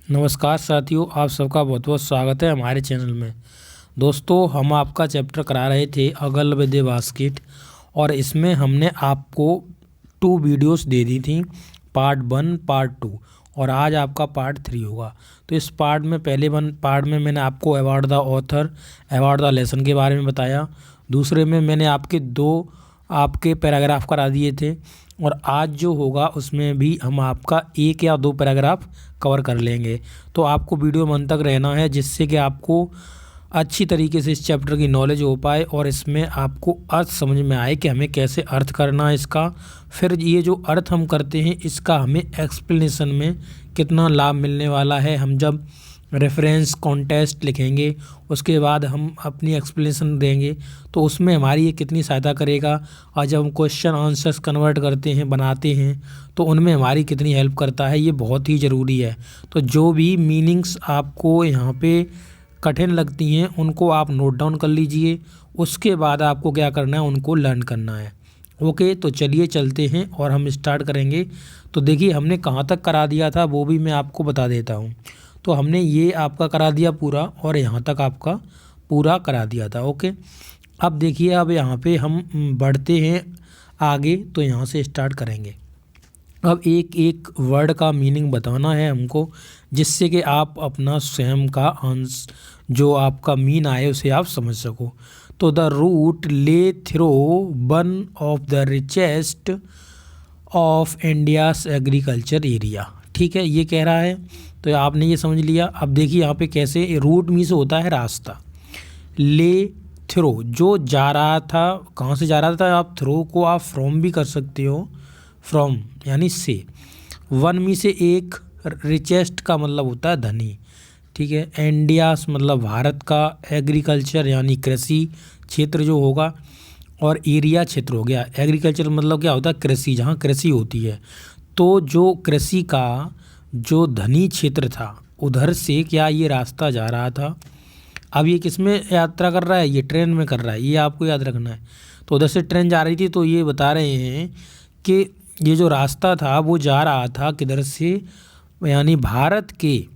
नमस्कार साथियों, आप सबका बहुत बहुत स्वागत है हमारे चैनल में। दोस्तों, हम आपका चैप्टर करा रहे थे अगल विद्या बास्केट, और इसमें हमने आपको 2 वीडियोस दे दी थी, पार्ट 1 पार्ट 2, और आज आपका पार्ट 3 होगा। तो इस पार्ट में पहले पार्ट में मैंने आपको about the author, about the lesson के बारे में बताया। दूसरे में मैंने आपके पैराग्राफ करा दिए थे, और आज जो होगा उसमें भी हम आपका 1 या 2 पैराग्राफ कवर कर लेंगे। तो आपको वीडियो में अंत तक रहना है, जिससे कि आपको अच्छी तरीके से इस चैप्टर की नॉलेज हो पाए और इसमें आपको अर्थ समझ में आए कि हमें कैसे अर्थ करना है इसका। फिर ये जो अर्थ हम करते हैं इसका हमें एक्सप्लेनेशन में कितना लाभ मिलने वाला है। हम जब रेफरेंस कॉन्टेस्ट लिखेंगे उसके बाद हम अपनी एक्सप्लेनेशन देंगे तो उसमें हमारी ये कितनी सहायता करेगा, और जब हम क्वेश्चन आंसर्स कन्वर्ट करते हैं, बनाते हैं, तो उनमें हमारी कितनी हेल्प करता है, ये बहुत ही ज़रूरी है। तो जो भी मीनिंग्स आपको यहाँ पे कठिन लगती हैं उनको आप नोट डाउन कर लीजिए, उसके बाद आपको क्या करना है, उनको लर्न करना है। ओके, तो चलिए चलते हैं और हम स्टार्ट करेंगे। तो देखिए, हमने कहाँ तक करा दिया था वो भी मैं आपको बता देता हूँ। तो हमने ये आपका करा दिया पूरा, और यहाँ तक आपका पूरा करा दिया था। ओके, अब देखिए, अब यहाँ पे हम बढ़ते हैं आगे, तो यहाँ से स्टार्ट करेंगे। अब एक एक वर्ड का मीनिंग बताना है हमको, जिससे कि आप अपना स्वयं का आंसर जो आपका मीन आए उसे आप समझ सको। तो the route lay through one of the richest of India's agricultural area. ठीक है, ये कह रहा है, तो आपने ये समझ लिया। अब देखिए यहाँ पे कैसे, रूट मीन से होता है रास्ता, ले थ्रो जो जा रहा था, कहाँ से जा रहा था, आप थ्रो को आप फ्रॉम भी कर सकते हो, फ्रॉम यानी से। वन मी से एक, रिचेस्ट का मतलब होता है धनी। ठीक है, इंडियास मतलब भारत का, एग्रीकल्चर यानी कृषि क्षेत्र जो होगा, और एरिया क्षेत्र हो गया। एग्रीकल्चर मतलब क्या होता है, कृषि, जहाँ कृषि होती है। तो जो कृषि का जो धनी क्षेत्र था उधर से क्या ये रास्ता जा रहा था। अब ये किस में यात्रा कर रहा है, ये ट्रेन में कर रहा है, ये आपको याद रखना है। तो उधर से ट्रेन जा रही थी, तो ये बता रहे हैं कि ये जो रास्ता था वो जा रहा था किधर से, यानी भारत के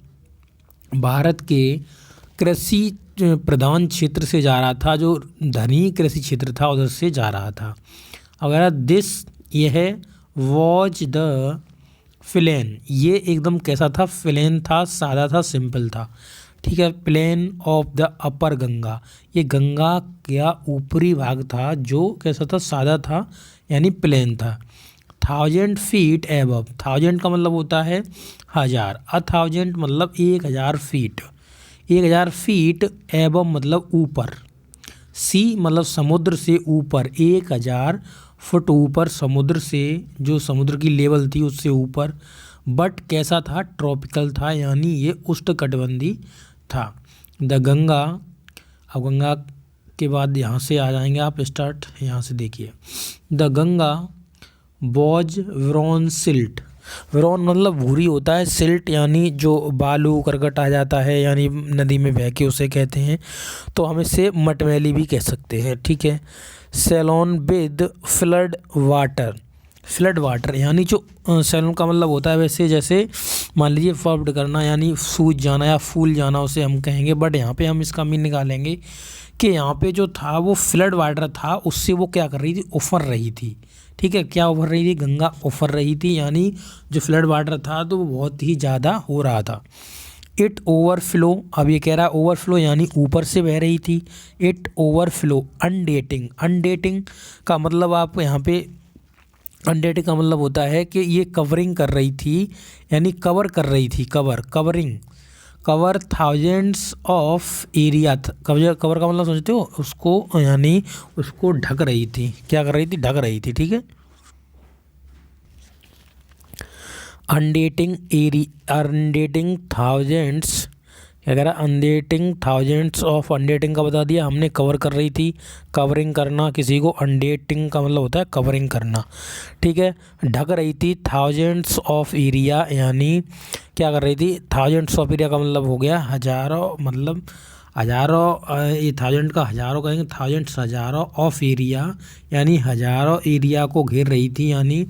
कृषि प्रधान क्षेत्र से जा रहा था, जो धनी कृषि क्षेत्र था उधर से जा रहा था। अगर दिस यह वॉज द प्लेन, ये एकदम कैसा था, प्लेन था, सादा था, सिंपल था। ठीक है, plain of the upper Ganga, ये गंगा का ऊपरी भाग था जो कैसा था, सादा था, यानी प्लेन था। 1000 फीट एबव, 1000 का मतलब होता है 1000, 1000 मतलब 1000 फीट, 1000 फीट एबव मतलब ऊपर, सी मतलब समुद्र से ऊपर, 1000 फुट ऊपर समुद्र से, जो समुद्र की लेवल थी उससे ऊपर। बट कैसा था, ट्रॉपिकल था, यानी ये उष्णकटिबंधीय था। द गंगा, अब गंगा के बाद यहाँ से आ जाएंगे आप स्टार्ट, यहाँ से देखिए। द गंगा वॉज व्रॉन सिल्ट, व्रॉन मतलब भूरी होता है, सिल्ट यानी जो बालू करकट आ जाता है, यानी नदी में बह के उसे कहते हैं। तो हम इसे मटमैली भी कह सकते हैं। ठीक है, swollen with flood water, flood water यानी जो सेलोन का मतलब होता है वैसे जैसे मान लीजिए फ्लड करना, यानी सूज जाना या फूल जाना, उसे हम कहेंगे। बट यहाँ पे हम इसका मीन निकालेंगे कि यहाँ पे जो था वो फ्लड वाटर था, उससे वो क्या कर रही थी, उफर रही थी। ठीक है, क्या उफर रही थी, गंगा उफर रही थी, यानी जो फ्लड वाटर था तो वो बहुत ही ज़्यादा हो रहा था। इट ओवरफ्लो, अब ये कह रहा है ओवरफ्लो यानी ऊपर से बह रही थी। इट ओवरफ्लो अनडेटिंग, अनडेटिंग का मतलब आप यहाँ पे, अनडेटिंग का मतलब होता है कि ये कवरिंग कर रही थी, यानी कवर कर रही थी, covering, cover thousands of area. Cover का मतलब समझते हो उसको, यानी उसको ढक रही थी, क्या कर रही थी, ढक रही थी। ठीक है, अनडेटिंग थाउजेंड्स, क्या कह रहा है, अनडेटिंग थाउजेंड्स ऑफ, अनडेटिंग का बता दिया हमने, कवर कर रही थी, कवरिंग करना किसी को, अनडेटिंग का मतलब होता है कवरिंग करना। ठीक है, ढक रही थी थाउजेंड्स ऑफ एरिया, यानी क्या कर रही थी, थाउजेंड्स ऑफ एरिया का मतलब हो गया हज़ारों, मतलब हज़ारों, ये थाउजेंड का हज़ारों कहेंगे, थाउजेंड्स हज़ारों, ऑफ एरिया यानी हज़ारों एरिया को घेर रही थी, यानी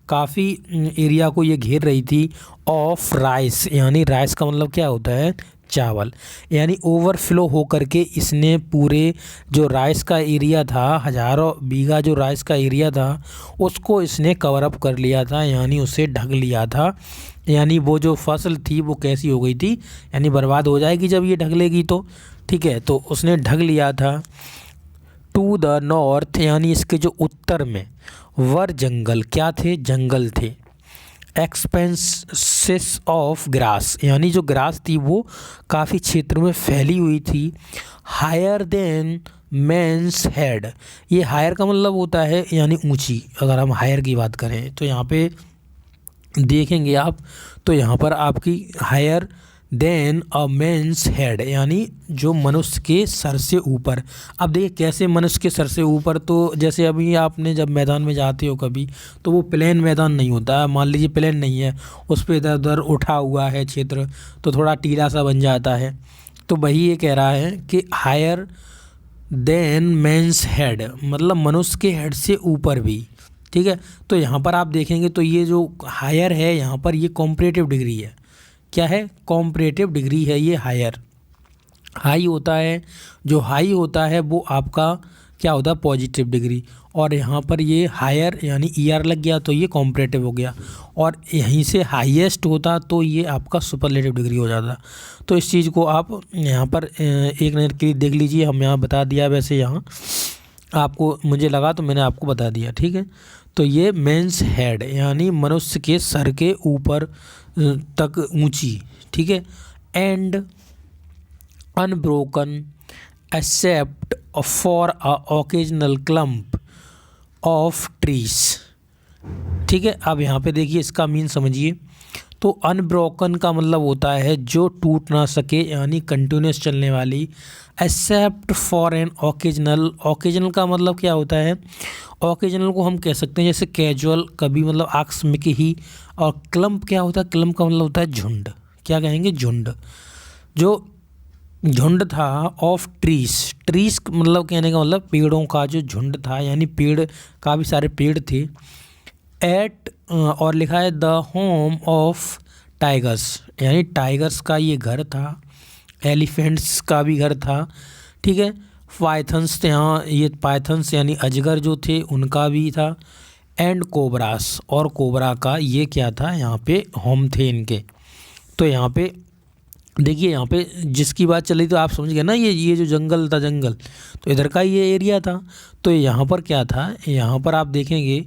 काफ़ी एरिया को ये घेर रही थी ऑफ राइस, यानी राइस का मतलब क्या होता है, चावल। यानी ओवरफ्लो होकर के इसने पूरे जो राइस का एरिया था, हज़ारों बीघा जो राइस का एरिया था उसको इसने कवर अप कर लिया था, यानी उसे ढक लिया था। यानी वो जो फसल थी वो कैसी हो गई थी, यानी बर्बाद हो जाएगी जब ये ढक लेगी तो, ठीक है। तो उसने ढक लिया था। टू द नॉर्थ, यानी इसके जो उत्तर में वर जंगल, क्या थे, जंगल थे। एक्सपेंसेस ऑफ ग्रास, यानी जो ग्रास थी वो काफ़ी क्षेत्र में फैली हुई थी। हायर देन मैंस हेड, ये हायर का मतलब होता है यानी ऊंची। अगर हम हायर की बात करें तो यहाँ पे देखेंगे आप, तो यहाँ पर आपकी higher than a man's head, यानी जो मनुष्य के सर से ऊपर। अब देखिए कैसे मनुष्य के सर से ऊपर, तो जैसे अभी आपने जब मैदान में जाते हो कभी, तो वो प्लेन मैदान नहीं होता है। मान लीजिए प्लेन नहीं है, उस पर इधर उधर उठा हुआ है क्षेत्र, तो थोड़ा टीला सा बन जाता है। तो वही ये कह रहा है कि हायर देन मैंस हेड, मतलब मनुष्य के हेड से ऊपर भी, ठीक है। तो यहाँ पर आप देखेंगे तो ये जो हायर है यहाँ पर ये कॉम्परेटिव डिग्री है। क्या है, कॉम्परेटिव डिग्री है ये हायर। हाई होता है, जो हाई होता है वो आपका क्या होता है, पॉजिटिव डिग्री। और यहाँ पर ये हायर यानी ईआर लग गया तो ये कॉम्परेटिव हो गया, और यहीं से हाईएस्ट होता तो ये आपका सुपरलेटिव डिग्री हो जाता। तो इस चीज़ को आप यहाँ पर एक मिनट के लिए देख लीजिए, हम यहाँ बता दिया, वैसे यहाँ आपको मुझे लगा तो मैंने आपको बता दिया, ठीक है। तो ये मेंस हेड यानी मनुष्य के सर के ऊपर तक ऊंची, ठीक है। And unbroken except for a occasional clump of trees, ठीक है। अब यहाँ पे देखिए इसका मीन समझिए। तो अनब्रोकन का मतलब होता है जो टूट ना सके, यानी कंटिन्यूस चलने वाली। Except for an occasional, occasional का मतलब क्या होता है, ओकेजनल को हम कह सकते हैं जैसे कैजुअल, कभी मतलब आकस्मिक ही। और क्लम्प क्या होता है, क्लम्प का मतलब होता है झुंड, क्या कहेंगे, झुंड। जो झुंड था ऑफ ट्रीज, ट्रीज मतलब कहने का मतलब पेड़ों का जो झुंड था, यानी पेड़, काफ़ी सारे पेड़ थे। एट और लिखा है द होम ऑफ टाइगर्स, यानी टाइगर्स का ये घर था। एलिफेंट्स का भी घर था, ठीक है। पाइथन्स थे, यहाँ ये पाइथन्स यानी अजगर जो थे उनका भी था। एंड कोबरास, और कोबरा का ये क्या था, यहाँ पे होम थे इनके। तो यहाँ पे देखिए, यहाँ पे जिसकी बात चल रही तो आप समझ गए ना, ये जो जंगल था, जंगल तो इधर का ये एरिया था। तो यहाँ पर क्या था, यहाँ पर आप देखेंगे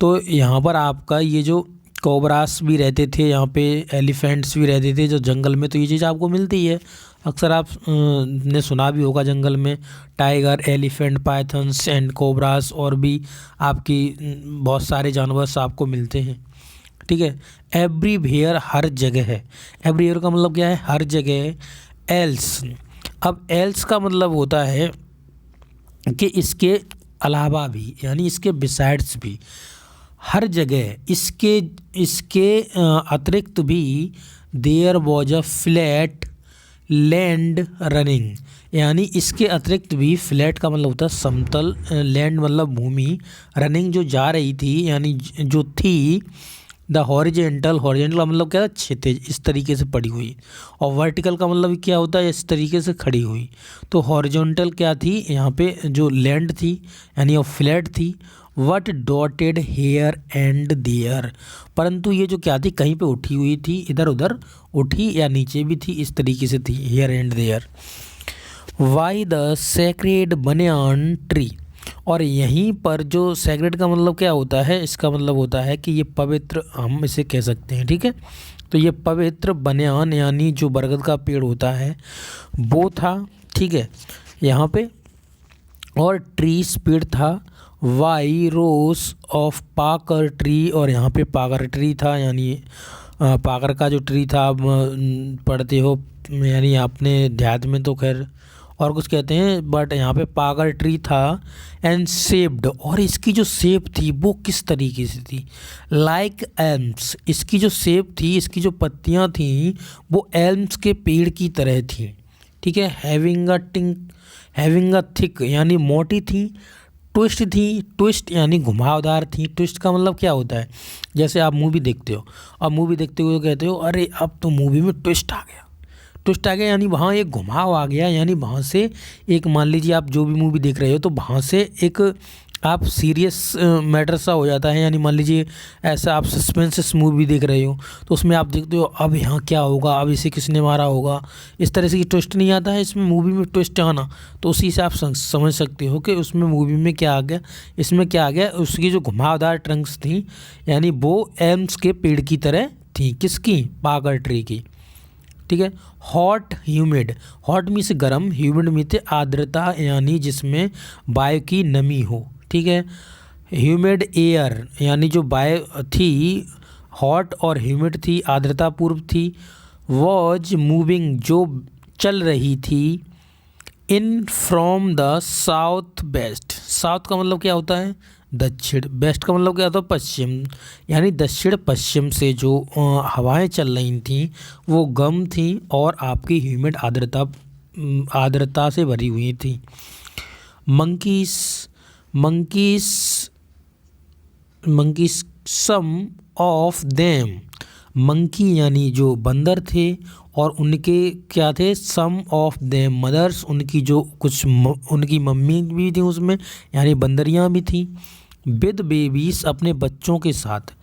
तो यहाँ पर आपका ये जो कोबरास भी रहते थे, यहाँ पे एलिफेंट्स भी रहते थे जो जंगल में। तो ये चीज़ आपको मिलती है, अक्सर आप ने सुना भी होगा जंगल में tiger, elephant, pythons and cobras, और भी आपकी बहुत सारे जानवर आपको मिलते हैं, ठीक है। एवरीवेयर, हर जगह है। एवरीवेयर का मतलब क्या है, हर जगह। एल्स, अब एल्स का मतलब होता है कि इसके अलावा भी, यानी इसके बिसाइड्स भी, हर जगह इसके इसके अतिरिक्त भी। There was a flat land running, यानी इसके अतिरिक्त भी, फ्लैट का मतलब होता है समतल, लैंड मतलब भूमि, रनिंग जो जा रही थी यानी जो थी। द हॉरिजेंटल, हॉरिजेंटल का मतलब क्या है, क्षितिज, इस तरीके से पड़ी हुई। और वर्टिकल का मतलब क्या होता है, इस तरीके से खड़ी हुई। तो हॉरिजॉन्टल क्या थी, यहाँ पे जो लैंड थी यानी वो फ्लैट थी। But dotted here and there, परंतु ये जो क्या थी, कहीं पे उठी हुई थी, इधर उधर उठी या नीचे भी थी, इस तरीके से थी, here and there. With the sacred banyan tree, और यहीं पर जो सेक्रेड का मतलब क्या होता है, इसका मतलब होता है कि ये पवित्र, हम इसे कह सकते हैं, ठीक है। तो ये पवित्र बनियान यानी जो बरगद का पेड़ होता है वो था, ठीक है, यहाँ पे। और ट्रीस पेड़ था। वाई रोस ऑफ पाकर ट्री, और यहाँ पे पाकर ट्री था, यानी पाकर का जो ट्री था, आप पढ़ते हो यानी आपने अध्यात्म में तो खैर और कुछ कहते हैं, बट यहाँ पे पाकर ट्री था। एंड शेप्ड, और इसकी जो शेप थी वो किस तरीके से थी, लाइक एल्म्स, इसकी जो शेप थी, इसकी जो पत्तियाँ थीं वो एल्म्स के पेड़ की तरह थी, ठीक है। हैविंग अ थिक, यानी मोटी थी। ट्विस्ट थी, ट्विस्ट यानी घुमावदार थी। ट्विस्ट का मतलब क्या होता है, जैसे आप मूवी देखते हो, अब मूवी देखते हुए कहते हो अरे अब तो मूवी में ट्विस्ट आ गया, ट्विस्ट आ गया यानी वहाँ एक घुमाव आ गया, यानी वहाँ से एक, मान लीजिए आप जो भी मूवी देख रहे हो तो वहाँ से एक आप सीरियस मैटर सा हो जाता है, यानी मान लीजिए ऐसा आप सस्पेंस मूवी देख रहे हो तो उसमें आप देखते हो अब यहाँ क्या होगा, अब इसे किसने मारा होगा, इस तरह से कि ट्विस्ट नहीं आता है इसमें मूवी में ट्विस्ट आना, तो उसी से आप समझ सकते हो कि उसमें मूवी में क्या आ गया, इसमें क्या आ गया। उसकी जो घुमावदार ट्रंक्स थी यानी वो एम्स के पेड़ की तरह थी, किसकी, पागर ट्री की, ठीक है। हॉट ह्यूमिड, हॉट में से गर्म, ह्यूमिड में से आर्द्रता यानी जिसमें वायु की नमी हो, ठीक है। ह्यूमिड एयर यानी जो वायु थी हॉट और ह्यूमिड थी, आर्द्रता पूर्व थी। वॉज मूविंग जो चल रही थी, in from the south west, south का मतलब क्या होता है दक्षिण, वेस्ट का मतलब क्या होता है पश्चिम, यानी दक्षिण पश्चिम से जो हवाएं चल रही थी वो गर्म थी और आपकी ह्यूमिड आर्द्रता से भरी हुई थी। Monkeys, monkeys, monkeys some of them, monkey यानी जो बंदर थे और उनके क्या थे, सम ऑफ देम मदर्स, उनकी जो कुछ उनकी मम्मी भी थी उसमें, यानी बंदरियां भी थी। विद बेबीज अपने बच्चों के साथ।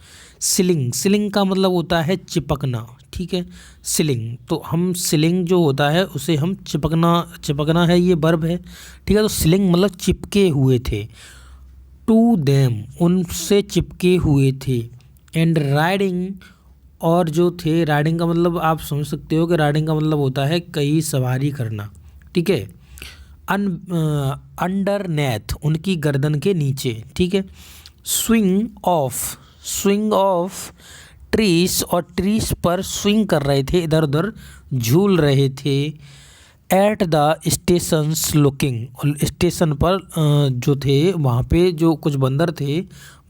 सिलिंग, सिलिंग का मतलब होता है चिपकना, ठीक है। सिलिंग तो हम सिलिंग जो होता है उसे हम चिपकना, चिपकना है ये वर्ब है, ठीक है। तो सिलिंग मतलब चिपके हुए थे। टू देम उनसे चिपके हुए थे। एंड राइडिंग और जो थे, राइडिंग का मतलब आप समझ सकते हो कि राइडिंग का मतलब होता है कई सवारी करना, ठीक है। अंडरनेथ उनकी गर्दन के नीचे, ठीक है। Swing of, swing of trees और ट्रीज पर स्विंग कर रहे थे, इधर उधर झूल रहे थे। At the stations looking, station पर जो थे वहाँ पे जो कुछ बंदर थे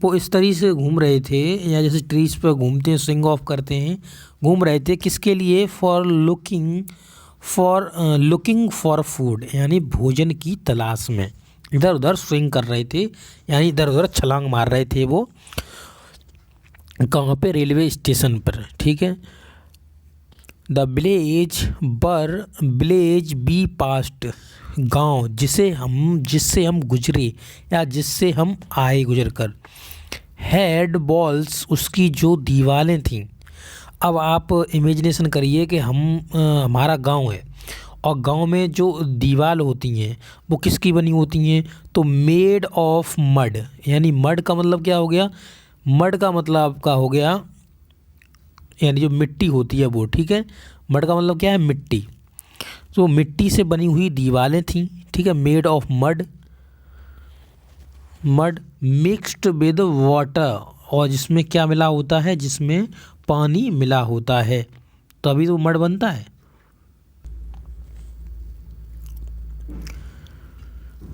वो इस तरीके से घूम रहे थे, या जैसे ट्रीज पर घूमते हैं स्विंग ऑफ करते हैं, घूम रहे थे किसके लिए, for looking, for looking for food यानी भोजन की तलाश में, इधर उधर स्विंग कर रहे थे यानी इधर उधर छलांग मार रहे थे वो, कहाँ पे, रेलवे स्टेशन पर, ठीक है। द विलेज बी पास्ट, गांव जिससे हम गुजरे या जिससे हम आए गुजर कर। हेड बॉल्स उसकी जो दीवारें थीं। अब आप इमेजिनेशन करिए कि हमारा गांव है और गांव में जो दीवार होती हैं वो किसकी बनी होती हैं, तो मेड ऑफ मड, यानी मड का मतलब क्या हो गया, मड का मतलब आपका हो गया यानी जो मिट्टी होती है वो, ठीक है। मड का मतलब क्या है, मिट्टी, तो मिट्टी से बनी हुई दीवारें थीं, ठीक है। Made of mud, mud mixed with water, और जिसमें क्या मिला होता है, जिसमें पानी मिला होता है तभी तो मड बनता है।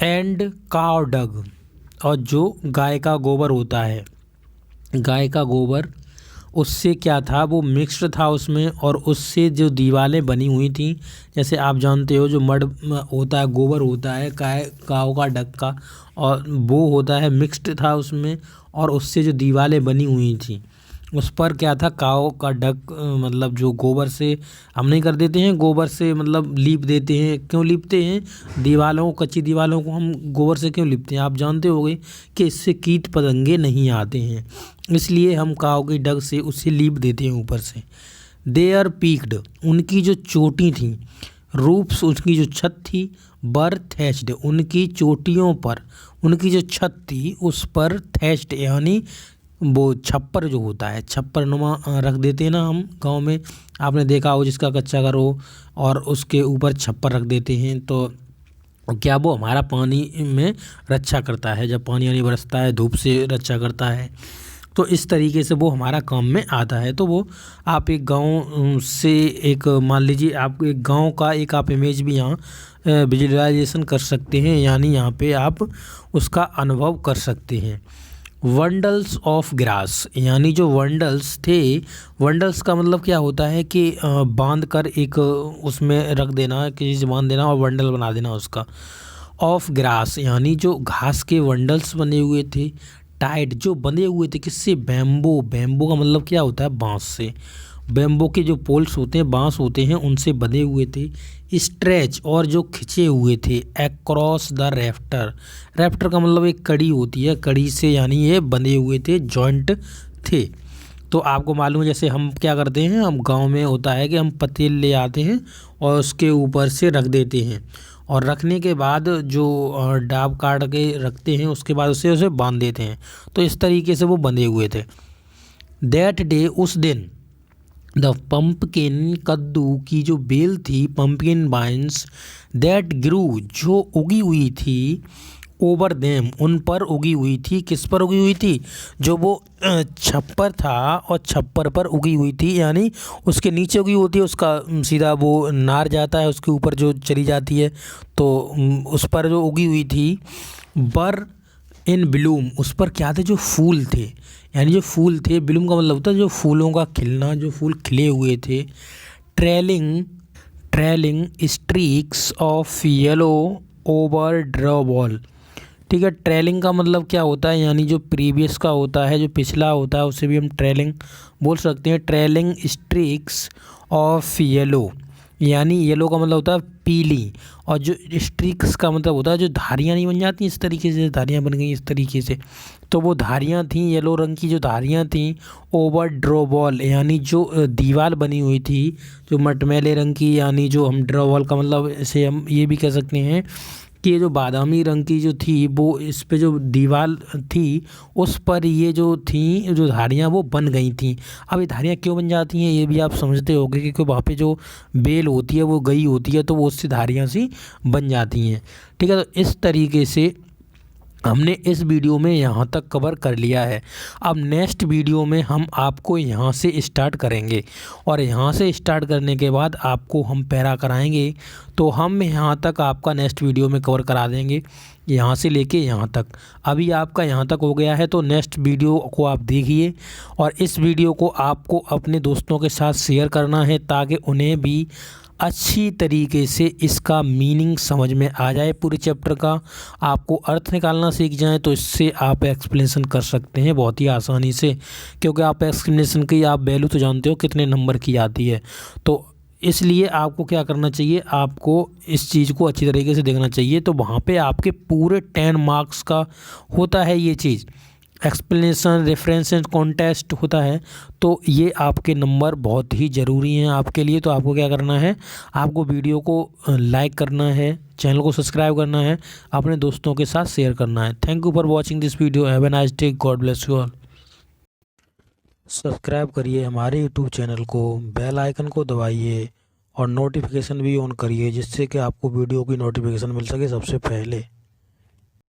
एंड काव डग, और जो गाय का गोबर होता है, गाय का गोबर उससे क्या था, वो मिक्स्ड था उसमें, और उससे जो दीवारें बनी हुई थी, जैसे आप जानते हो जो मड होता है, गोबर होता है काव का डग का, और वो होता है मिक्स्ड था उसमें, और उससे जो दीवारें बनी हुई थी उस पर क्या था, काव का डग, मतलब जो गोबर से हम नहीं कर देते हैं, गोबर से मतलब लीप देते हैं, क्यों लीपते हैं दीवारों को, कच्ची दीवारों को हम गोबर से क्यों लीपते हैं, आप जानते होंगे कि इससे कीट पतंगे नहीं आते हैं, इसलिए हम काव के डग से उसे लीप देते हैं ऊपर से। देयर पीक्ड उनकी जो चोटी थी, रूप्स उनकी जो छत थी, बर थैच्ड उनकी चोटियों पर, उनकी जो छत थी उस पर, थैच्ड यानी वो छप्पर जो होता है, छप्पर नुमा रख देते हैं ना हम गांव में, आपने देखा हो, जिसका कच्चा घर हो और उसके ऊपर छप्पर रख देते हैं, तो क्या वो हमारा पानी में रक्षा करता है, जब पानी यानी बरसता है धूप से रक्षा करता है, तो इस तरीके से वो हमारा काम में आता है। तो वो आप एक गांव से एक, मान लीजिए आप एक गांव का एक आप इमेज भी यहाँ विजुअलाइजेशन कर सकते हैं, यानी यहाँ पे आप उसका अनुभव कर सकते हैं। वंडल्स ऑफ ग्रास, यानी जो वंडल्स थे, वंडल्स का मतलब क्या होता है कि बांध कर एक उसमें रख देना, किसी से बांध देना और वंडल बना देना उसका, ऑफ ग्रास, यानी जो घास के बंडल्स बने हुए थे, टाइड जो बंधे हुए थे किससे, बैम्बो, बैम्बो का मतलब क्या होता है, बांस से, बैम्बो के जो पोल्स होते हैं, बांस होते हैं, उनसे बंधे हुए थे, स्ट्रेच और जो खिंचे हुए थे, अक्रॉस द रैफ्टर, रैफ्टर का मतलब एक कड़ी होती है, कड़ी से यानी ये बंधे हुए थे, जॉइंट थे। तो आपको मालूम है जैसे हम क्या करते हैं, हम गांव में होता है कि हम पतील ले आते हैं और उसके ऊपर से रख देते हैं, और रखने के बाद जो डाब काट के रखते हैं उसके बाद उसे बांध देते हैं। तो इस तरीके से वो बंधे हुए थे। दैट डे, उस दिन, द पम्पकिन, कद्दू की जो बेल थी, पम्पकिन वाइन्स, दैट ग्रू, जो उगी हुई थी, ओवर देम, उन पर उगी हुई थी, किस पर उगी हुई थी, जो वो छप्पर था और छप्पर पर उगी हुई थी, यानी उसके नीचे उगी होती है, उसका सीधा वो नार जाता है उसके ऊपर जो चली जाती है, तो उस पर जो उगी हुई थी, बर इन ब्लूम, उस पर क्या थे, जो फूल थे, यानी जो फूल थे, ब्लूम का मतलब होता है जो फूलों का खिलना, जो फूल खिले हुए थे, trailing, trailing streaks of yellow over draw wall. ठीक है, ट्रेलिंग का मतलब क्या होता है, यानी जो प्रीवियस का होता है, जो पिछला होता है, उसे भी हम ट्रेलिंग बोल सकते हैं। ट्रेलिंग स्ट्रीक्स ऑफ येलो, यानी येलो का मतलब होता है पीली, और जो स्ट्रीक्स का मतलब होता है जो धारियाँ नहीं बन जाती इस तरीके से, धारियाँ बन गई इस तरीके से, तो वो धारियाँ थीं, येलो रंग की जो धारियाँ थीं, ओवर ड्रॉ वॉल, यानी जो दीवार बनी हुई थी, जो मटमैले रंग की, यानी जो हम ड्रॉ वॉल का मतलब इसे हम ये भी कह सकते हैं कि ये जो बादामी रंग की जो थी, वो इस पे जो दीवार थी उस पर ये जो थी जो धारियाँ वो बन गई थी। अब ये धारियाँ क्यों बन जाती हैं ये भी आप समझते होंगे, क्योंकि वहाँ पे जो बेल होती है वो गई होती है, तो वो उससे धारियाँ सी बन जाती हैं। ठीक है, तो इस तरीके से हमने इस वीडियो में यहाँ तक कवर कर लिया है। अब नेक्स्ट वीडियो में हम आपको यहाँ से स्टार्ट करेंगे, और यहाँ से स्टार्ट करने के बाद आपको हम पैरा कराएंगे, तो हम यहाँ तक आपका नेक्स्ट वीडियो में कवर करा देंगे, यहाँ से लेके यहाँ तक। अभी आपका यहाँ तक हो गया है, तो नेक्स्ट वीडियो को आप देखिए, और इस वीडियो को आपको अपने दोस्तों के साथ शेयर करना है, ताकि उन्हें भी अच्छी तरीके से इसका मीनिंग समझ में आ जाए, पूरे चैप्टर का आपको अर्थ निकालना सीख जाएं, तो इससे आप एक्सप्लेनेशन कर सकते हैं बहुत ही आसानी से, क्योंकि आप एक्सप्लेनेशन की आप वैल्यू तो जानते हो कितने नंबर की आती है। तो इसलिए आपको क्या करना चाहिए, आपको इस चीज़ को अच्छी तरीके से देखना चाहिए, तो वहाँ पे आपके पूरे 10 मार्क्स का होता है ये चीज़, एक्सप्लेनेशन, रेफरेंस एंड कॉन्टेस्ट होता है, तो ये आपके नंबर बहुत ही ज़रूरी हैं आपके लिए। तो आपको क्या करना है, आपको वीडियो को लाइक करना है, चैनल को सब्सक्राइब करना है, अपने दोस्तों के साथ शेयर करना है। Thank you for watching this video, have a nice day, God bless you all. Subscribe करिए हमारे यूट्यूब चैनल को, बेल आइकन को दबाइए और नोटिफिकेशन भी ऑन करिए, जिससे कि आपको वीडियो की नोटिफिकेशन मिल सके सबसे पहले।